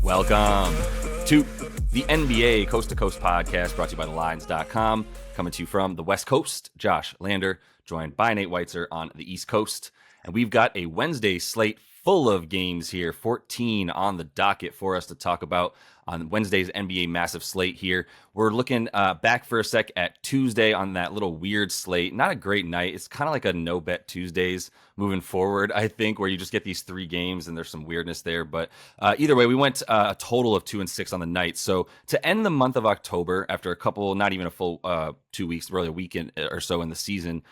Welcome to the NBA Coast to Coast podcast brought to you by thelines.com. Coming to you from the West Coast, Josh Lander, joined by Nate Weitzer on the East Coast. And we've got a Wednesday slate full of games here, 14 on the docket for us to talk about on Wednesday's NBA massive slate here. We're looking back for a sec at Tuesday on that little weird slate. Not a great night. It's kind of like a no-bet Tuesdays moving forward, I think, where you just get these three games and there's some weirdness there. But either way, we went a total of 2-6 on the night. So to end the month of October, after a couple, not even a full 2 weeks, really a weekend or so in the season,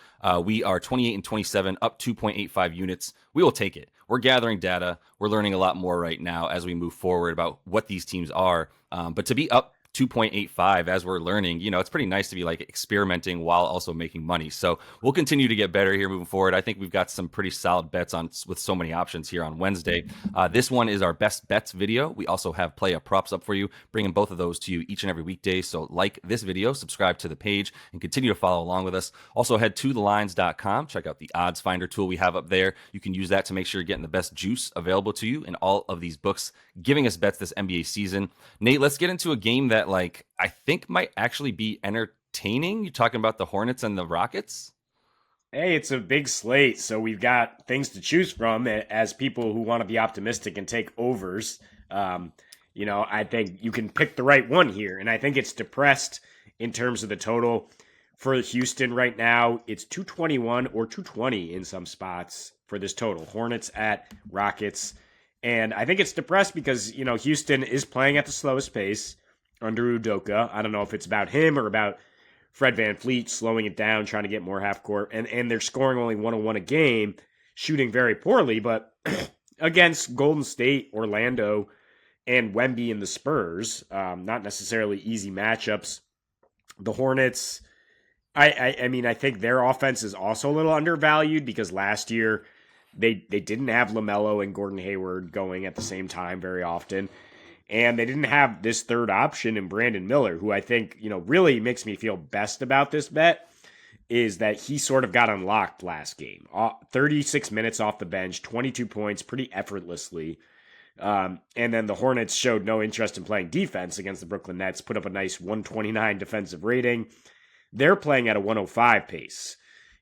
we are 28-27, up 2.85 units. We will take it. We're gathering data. We're learning a lot more right now as we move forward about what these teams are. But to be up 2.85 as we're learning, it's pretty nice to be like experimenting while also making money. So we'll continue to get better here moving forward. I think we've got some pretty solid bets on with so many options here on Wednesday. This one is our best bets video. We also have play up props up for you, bringing both of those to you each and every weekday. So like this video, subscribe to the page, and continue to follow along with us. Also head to thelines.com. Check out the odds finder tool we have up there. You can use that to make sure you're getting the best juice available to you in all of these books, giving us bets this NBA season. Nate, let's get into a game that I think might actually be entertaining. You're talking about the Hornets and the Rockets? Hey, it's a big slate, so we've got things to choose from as people who want to be optimistic and take overs. I think you can pick the right one here, and I think it's depressed in terms of the total. For Houston right now, it's 221 or 220 in some spots for this total. Hornets at Rockets. And I think it's depressed because, Houston is playing at the slowest pace under Udoka. I don't know if it's about him or about Fred VanVleet slowing it down, trying to get more half court. And they're scoring only 101 a game, shooting very poorly. But against Golden State, Orlando, and Wemby and the Spurs, not necessarily easy matchups. The Hornets, I think their offense is also a little undervalued because last year they didn't have LaMelo and Gordon Hayward going at the same time very often. And they didn't have this third option in Brandon Miller, who I think, really makes me feel best about this bet, is that he sort of got unlocked last game. 36 minutes off the bench, 22 points, pretty effortlessly. And then the Hornets showed no interest in playing defense against the Brooklyn Nets, put up a nice 129 defensive rating. They're playing at a 105 pace.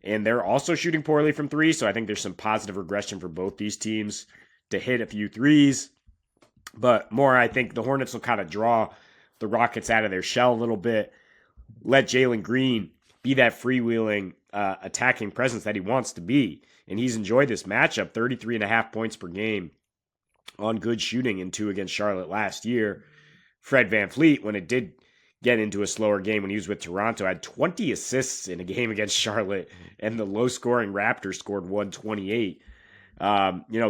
And they're also shooting poorly from three, so I think there's some positive regression for both these teams to hit a few threes. But more, I think the Hornets will kind of draw the Rockets out of their shell a little bit, let Jalen Green be that freewheeling attacking presence that he wants to be. And he's enjoyed this matchup, 33.5 points per game on good shooting in 2 against Charlotte last year. Fred VanVleet, when it did get into a slower game when he was with Toronto, had 20 assists in a game against Charlotte, and the low-scoring Raptors scored 128.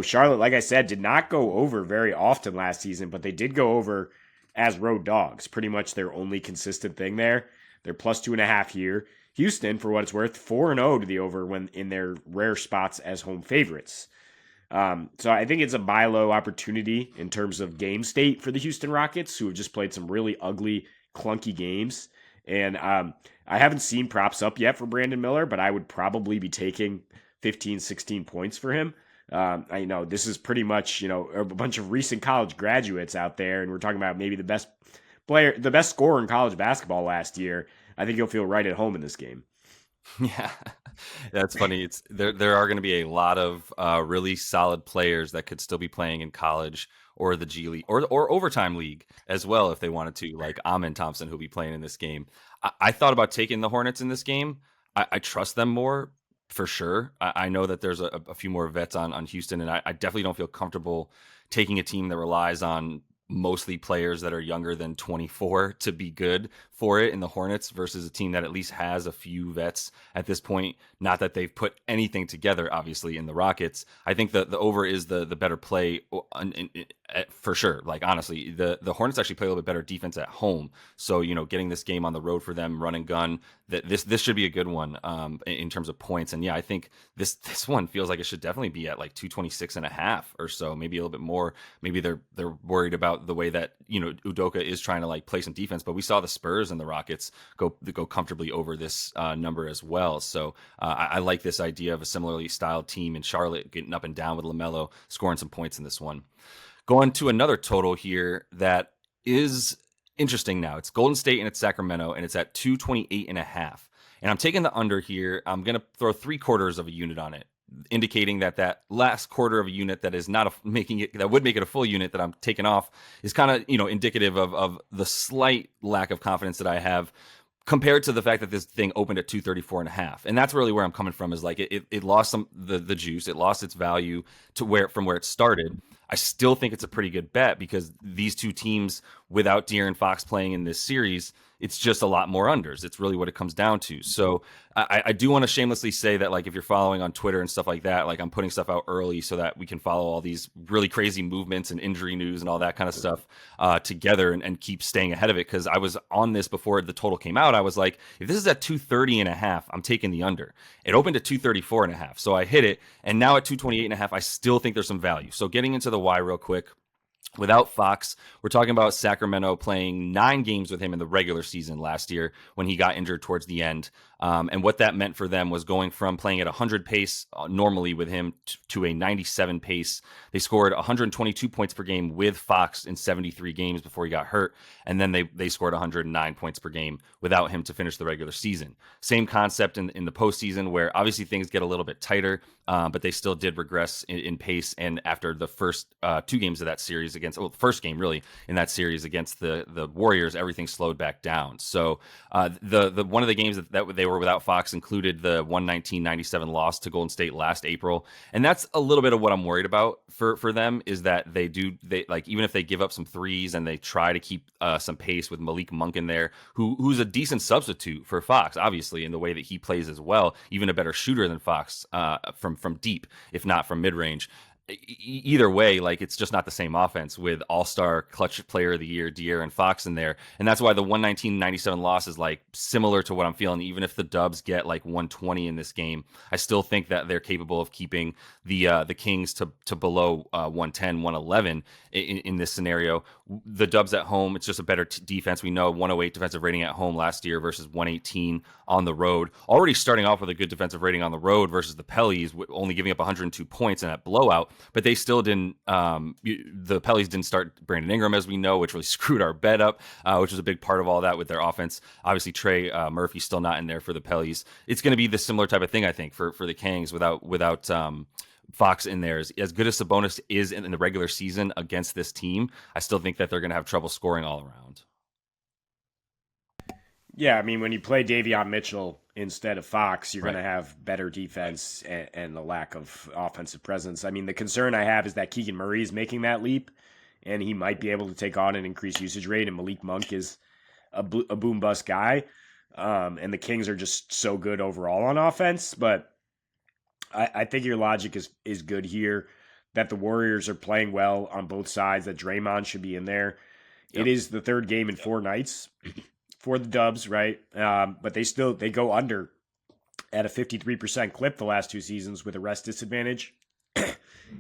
Charlotte, like I said, did not go over very often last season, but they did go over as road dogs. Pretty much their only consistent thing there. They're plus 2.5 here. Houston, for what it's worth, 4-0 to the over when in their rare spots as home favorites. So I think it's a buy low opportunity in terms of game state for the Houston Rockets, who have just played some really ugly, clunky games. And I haven't seen props up yet for Brandon Miller, but I would probably be taking 15, 16 points for him. I know this is pretty much, a bunch of recent college graduates out there, and we're talking about maybe the best player, the best scorer in college basketball last year. I think you'll feel right at home in this game. Yeah, that's funny. There are going to be a lot of really solid players that could still be playing in college or the G League or overtime league as well if they wanted to, like Amin Thompson, who'll be playing in this game. I thought about taking the Hornets in this game. I trust them more for sure. I know that there's a few more vets on Houston, and I definitely don't feel comfortable taking a team that relies on mostly players that are younger than 24 to be good for it in the Hornets versus a team that at least has a few vets at this point. Not that they've put anything together, obviously, in the Rockets. I think the over is the better play for sure. Like, honestly, the Hornets actually play a little bit better defense at home. So, getting this game on the road for them, run and gun, this should be a good one in terms of points. And yeah, I think this one feels like it should definitely be at like 226.5 or so, maybe a little bit more. Maybe they're worried about the way that, Udoka is trying to like play some defense, but we saw the Spurs and the Rockets go comfortably over this number as well. So I like this idea of a similarly styled team in Charlotte getting up and down with LaMelo, scoring some points in this one. Going to another total here that is interesting now. It's Golden State and it's Sacramento, and it's at 228.5. And I'm taking the under here. I'm going to throw 3/4 of a unit on it, indicating that last quarter of a unit that is not making it, that would make it a full unit that I'm taking off, is kind of, indicative of the slight lack of confidence that I have compared to the fact that this thing opened at 234.5. And that's really where I'm coming from, is like it lost the juice. It lost its value from where it started. I still think it's a pretty good bet because these two teams, without De'Aaron Fox playing in this series, it's just a lot more unders. It's really what it comes down to. So I do want to shamelessly say that, like, if you're following on Twitter and stuff like that, like, I'm putting stuff out early so that we can follow all these really crazy movements and injury news and all that kind of stuff together and keep staying ahead of it. Because I was on this before the total came out. I was like, if this is at 230.5, I'm taking the under. It opened at 234.5, so I hit it. And now at 228.5, I still think there's some value. So getting into the why real quick. Without Fox, we're talking about Sacramento playing 9 games with him in the regular season last year when he got injured towards the end. And what that meant for them was going from playing at 100 pace normally with him to a 97 pace. They scored 122 points per game with Fox in 73 games before he got hurt. And then they scored 109 points per game without him to finish the regular season. Same concept in the postseason, where obviously things get a little bit tighter, but they still did regress in pace. And after the first 2 games of that series the first game really in that series against the Warriors, everything slowed back down. So the one of the games that they were without Fox included the 119-97 loss to Golden State last April. And that's a little bit of what I'm worried about for them, is that they like, even if they give up some threes and they try to keep some pace with Malik Monk in there, who's a decent substitute for Fox, obviously, in the way that he plays as well, even a better shooter than Fox from deep, if not from mid-range. Either way, like, it's just not the same offense with all-star clutch player of the year De'Aaron Fox in there. And that's why the 119-97 loss is like similar to what I'm feeling. Even if the Dubs get like 120 in this game, I still think that they're capable of keeping the Kings to below 110, 111 in this scenario. The Dubs at home, it's just a better defense. We know 108 defensive rating at home last year versus 118 on the road. Already starting off with a good defensive rating on the road versus the Pellies, only giving up 102 points in that blowout. But they still didn't. The Pellies didn't start Brandon Ingram, as we know, which really screwed our bet up, which was a big part of all that with their offense. Obviously, Trey Murphy's still not in there for the Pellies. It's going to be the similar type of thing, I think, for the Kings without Fox in there. As good as Sabonis is in the regular season against this team, I still think that they're going to have trouble scoring all around. Yeah, I mean, when you play Davion Mitchell instead of Fox, you're going to have better defense and the lack of offensive presence. I mean, the concern I have is that Keegan Murray is making that leap, and he might be able to take on an increased usage rate, and Malik Monk is a boom-bust guy, and the Kings are just so good overall on offense. But I think your logic is good here, that the Warriors are playing well on both sides, that Draymond should be in there. Yep. It is the third game in 4 nights for the Dubs, right? But they go under at a 53% clip the last 2 seasons with a rest disadvantage,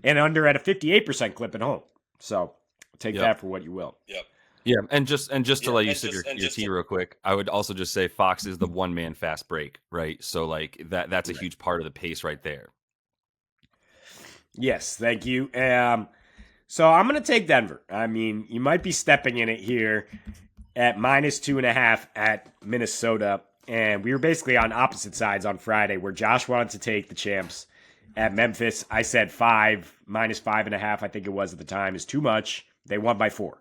and under at a 58% clip at home. So take that for what you will. Yep. Yeah, and just to let you sip your tea real quick, I would also just say Fox is the one-man fast break, right? So like that's a huge part of the pace right there. Yes, thank you. So I'm going to take Denver. I mean, you might be stepping in it here at -2.5 at Minnesota. And we were basically on opposite sides on Friday, where Josh wanted to take the champs at Memphis. I said -5.5, I think it was at the time, is too much. They won by 4.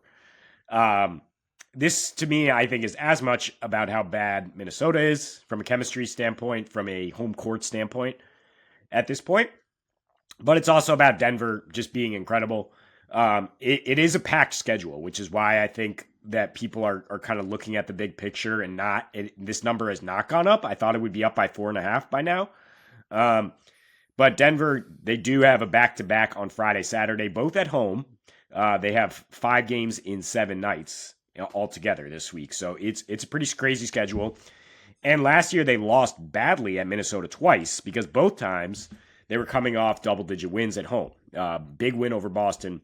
This, to me, I think is as much about how bad Minnesota is from a chemistry standpoint, from a home court standpoint at this point. But it's also about Denver just being incredible. It is a packed schedule, which is why I think that people are kind of looking at the big picture and this number has not gone up. I thought it would be up by 4.5 by now. But Denver, they do have a back-to-back on Friday, Saturday, both at home. They have 5 games in 7 nights altogether this week. So it's a pretty crazy schedule. And last year they lost badly at Minnesota twice, because both times they were coming off double-digit wins at home. Big win over Boston.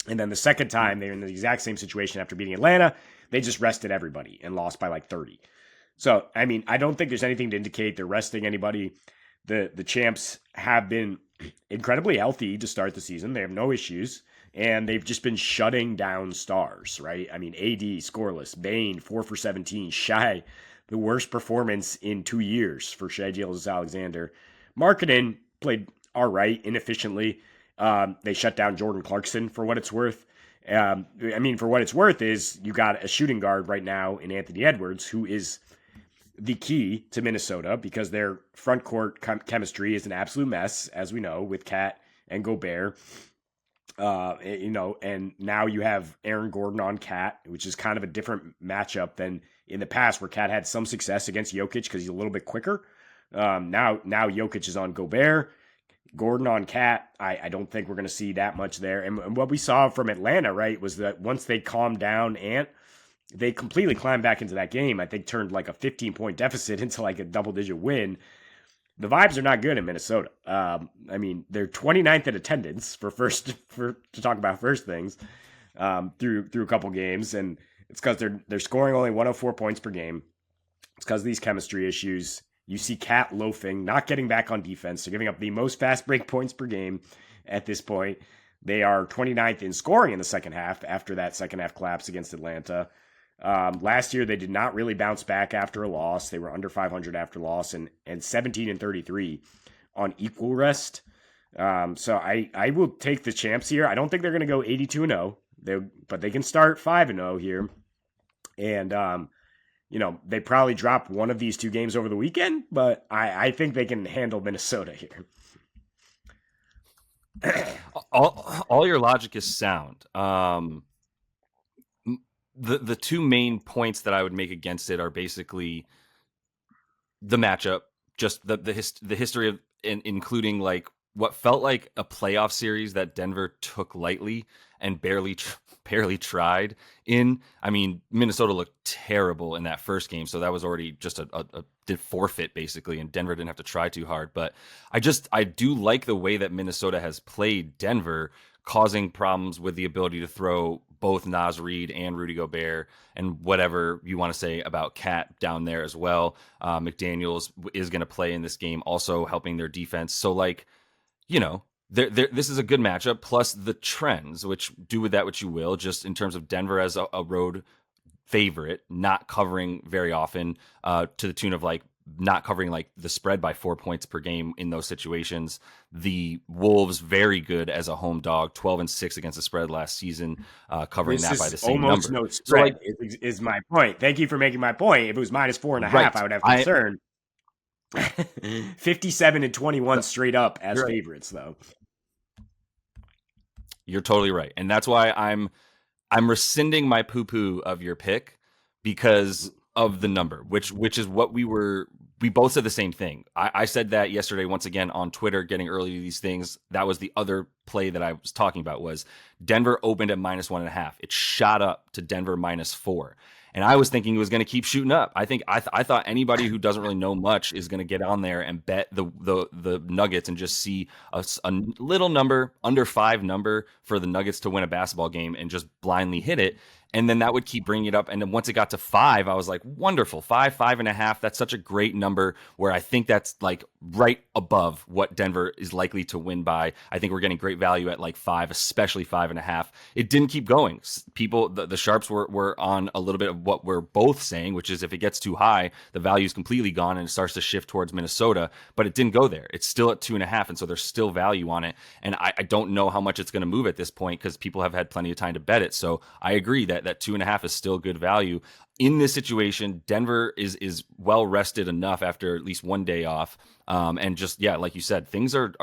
And then the second time, they were in the exact same situation after beating Atlanta. They just rested everybody and lost by like 30. So, I mean, I don't think there's anything to indicate they're resting anybody. The champs have been incredibly healthy to start the season. They have no issues. and they've just been shutting down stars, right? I mean, AD scoreless, Bane 4 for 17, Shai, the worst performance in 2 years for Shai Gilgeous-Alexander. Markkanen played all right, inefficiently. They shut down Jordan Clarkson for what it's worth. For what it's worth is you got a shooting guard right now in Anthony Edwards, who is the key to Minnesota because their front court chemistry is an absolute mess, as we know, with Cat and Gobert. And now you have Aaron Gordon on Cat, which is kind of a different matchup than in the past where Cat had some success against Jokic because he's a little bit quicker. Now Jokic is on Gobert. Gordon on Cat, I don't think we're going to see that much there. And what we saw from Atlanta, right, was that once they calmed down Ant, they completely climbed back into that game. I think turned like a 15-point deficit into like a double-digit win. The vibes are not good in Minnesota. They're 29th in attendance to talk about first things through a couple games, and it's because they're scoring only 104 points per game. It's because of these chemistry issues. You see Cat loafing, not getting back on defense. They're giving up the most fast break points per game at this point. They are 29th in scoring in the second half after that second half collapse against Atlanta. Last year, they did not really bounce back after a loss. They were under 500 after loss and 17 and 33 on equal rest. So I will take the champs here. I don't think they're going to go 82-0, but they can start 5-0 here. And, they probably drop one of these two games over the weekend, but I think they can handle Minnesota here. All your logic is sound. The two main points that I would make against it are basically the matchup, just the history of, including like what felt like a playoff series that Denver took lightly and barely tried in. I mean, Minnesota looked terrible in that first game, so that was already just a forfeit basically, and Denver didn't have to try too hard. But I do like the way that Minnesota has played Denver, causing problems with the ability to throw both Naz Reid and Rudy Gobert, and whatever you want to say about Cat down there as well. McDaniels is going to play in this game, also helping their defense. So this is a good matchup, plus the trends, which do with that what you will, just in terms of Denver as a road favorite, not covering very often, to the tune of like not covering like the spread by 4 points per game in those situations. The Wolves very good as a home dog, 12-6 against the spread last season, covering that by the same almost number. No spread is my point. Thank you for making my point. If it was -4.5, right, I would have concern. 57-21 straight up as favorites, though. You're totally right, and that's why I'm rescinding my poo-poo of your pick because of the number, which is what we both said the same thing. I said that yesterday once again on Twitter, getting early to these things. That was the other play that I was talking about, was Denver opened at -1.5. It shot up to Denver -4. And I was thinking it was going to keep shooting up. I thought anybody who doesn't really know much is going to get on there and bet the Nuggets and just see a little number, under 5 number for the Nuggets to win a basketball game and just blindly hit it. And then that would keep bringing it up. And then once it got to 5, I was like, wonderful, 5.5. That's such a great number, where I think that's like right above what Denver is likely to win by. I think we're getting great value at like 5, especially 5.5. It didn't keep going. People, the sharps were on a little bit of what we're both saying, which is if it gets too high, the value is completely gone and it starts to shift towards Minnesota. But it didn't go there. It's still at 2.5. And so there's still value on it. And I don't know how much it's going to move at this point because people have had plenty of time to bet it. So I agree that 2.5 is still good value. In this situation, Denver is well rested enough after at least one day off. And just, like you said, things are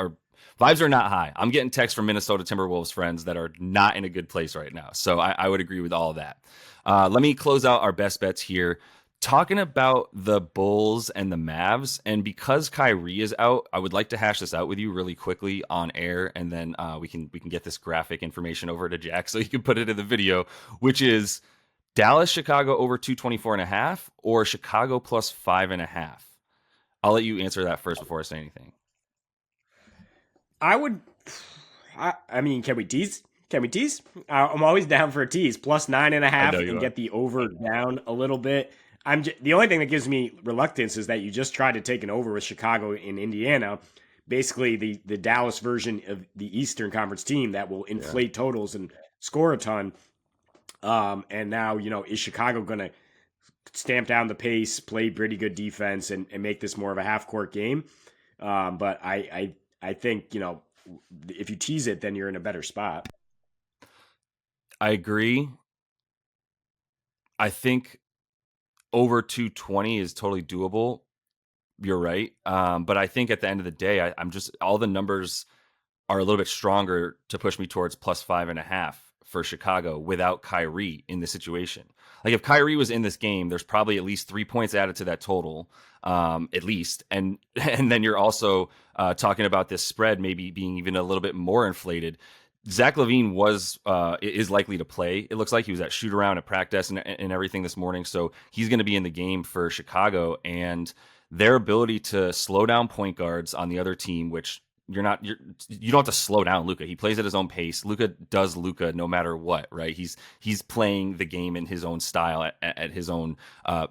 vibes are not high. I'm getting texts from Minnesota Timberwolves friends that are not in a good place right now. So I would agree with all of that. Let me close out our best bets here, talking about the Bulls and the Mavs. And because Kyrie is out, I would like to hash this out with you really quickly on air, and then we can get this graphic information over to Jack so you can put it in the video, which is Dallas, Chicago over 224.5 or Chicago plus 5.5. I'll let you answer that first before I say anything. Can we tease? Can we tease? I'm always down for a tease. Plus 9.5 and get the over down a little bit. The only thing that gives me reluctance is that you just tried to take an over with Chicago in Indiana, basically the Dallas version of the Eastern Conference team that will inflate totals and score a ton. And now, is Chicago going to stamp down the pace, play pretty good defense, and make this more of a half court game? But I think, if you tease it, then you're in a better spot. I agree. I think over 220 is totally doable. You're right. But I think at the end of the day, I'm just, all the numbers are a little bit stronger to push me towards plus 5.5 for Chicago without Kyrie in the situation. Like if Kyrie was in this game, there's probably at least 3 points added to that total, at least. And then you're also talking about this spread maybe being even a little bit more inflated. Zach LaVine is likely to play. It looks like he was at shoot around at practice and everything this morning. So he's going to be in the game for Chicago, and their ability to slow down point guards on the other team, which you don't have to slow down Luka. He plays at his own pace. Luka does Luka no matter what, right? He's playing the game in his own style at his own,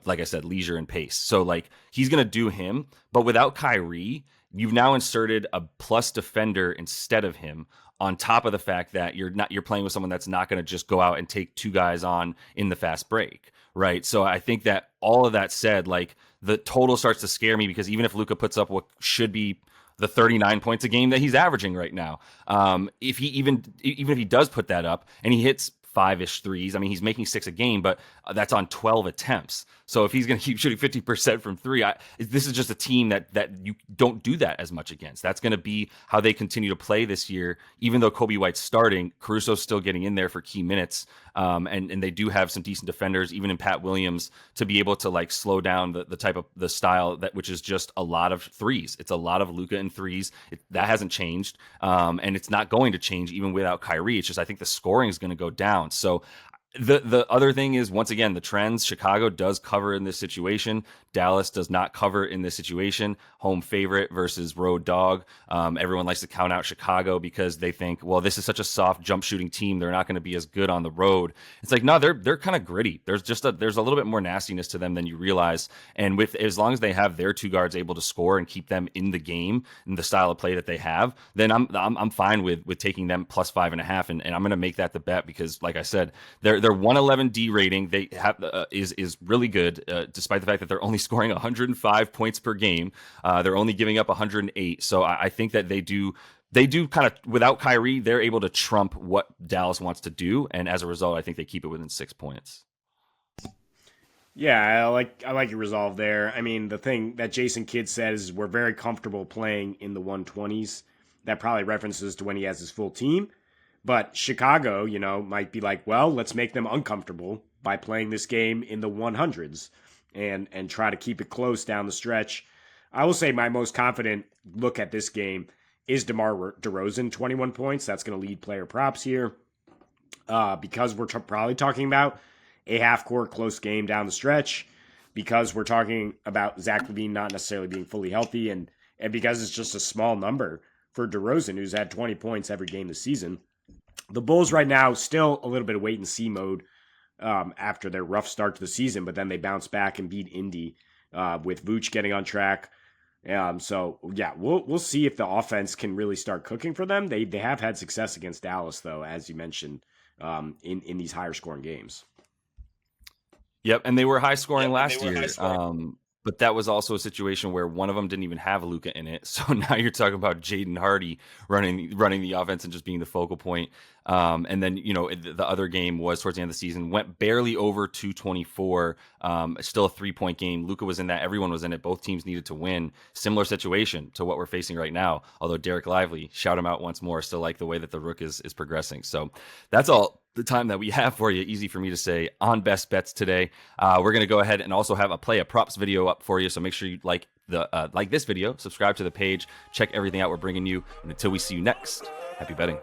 like I said, leisure and pace. So like he's going to do him, but without Kyrie, you've now inserted a plus defender instead of him, on top of the fact that you're playing with someone that's not going to just go out and take two guys on in the fast break, right? So I think that all of that said, like the total starts to scare me, because even if Luka puts up what should be the 39 points a game that he's averaging right now, if if he does put that up and he hits 5-ish threes, I mean, he's making 6 a game, but that's on 12 attempts. So if he's going to keep shooting 50% from three, this is just a team that you don't do that as much against. That's going to be how they continue to play this year. Even though Kobe White's starting, Caruso's still getting in there for key minutes, and they do have some decent defenders, even in Pat Williams, to be able to like slow down the type of the style which is just a lot of threes. It's a lot of Luka and threes. That hasn't changed, and it's not going to change even without Kyrie. It's just I think the scoring is going to go down. So the other thing is, once again, the trends. Chicago does cover in this situation. Dallas does not cover in this situation. Home favorite versus road dog. Everyone likes to count out Chicago because they think, well, this is such a soft jump shooting team, they're not going to be as good on the road. It's like, no, they're kind of gritty. There's a little bit more nastiness to them than you realize. And as long as they have their two guards able to score and keep them in the game and the style of play that they have, then I'm fine with taking them plus 5.5, and I'm going to make that the bet, because like I said, their 111 D rating they have is really good, despite the fact that they're only scoring 105 points per game. They're only giving up 108. So I think that they do kind of, without Kyrie, they're able to trump what Dallas wants to do, and as a result, I think they keep it within 6 points. Yeah, I like your resolve there. I mean, the thing that Jason Kidd says is we're very comfortable playing in the 120s. That probably references to when he has his full team. But Chicago, might be like, well, let's make them uncomfortable by playing this game in the 100s and try to keep it close down the stretch. I will say my most confident look at this game is DeMar DeRozan, 21 points. That's going to lead player props here, because we're probably talking about a half-court close game down the stretch, because we're talking about Zach LaVine not necessarily being fully healthy, and because it's just a small number for DeRozan, who's had 20 points every game this season. The Bulls right now still a little bit of wait-and-see mode after their rough start to the season, but then they bounce back and beat Indy with Vooch getting on track. So yeah, we'll see if the offense can really start cooking for them. They have had success against Dallas, though, as you mentioned, in these higher scoring games. Yep, and they were high scoring last year. But that was also a situation where one of them didn't even have Luka in it. So now you're talking about Jaden Hardy running the offense and just being the focal point. And then, the other game was towards the end of the season, went barely over 224, still a 3-point game. Luka was in that. Everyone was in it. Both teams needed to win. Similar situation to what we're facing right now. Although Derek Lively, shout him out once more, still like the way that the Rook is progressing. So that's all the time that we have for you. Easy for me to say on best bets today. We're going to go ahead and also have a play a props video up for you. So make sure you like this video, subscribe to the page, check everything out we're bringing you. And until we see you next, happy betting.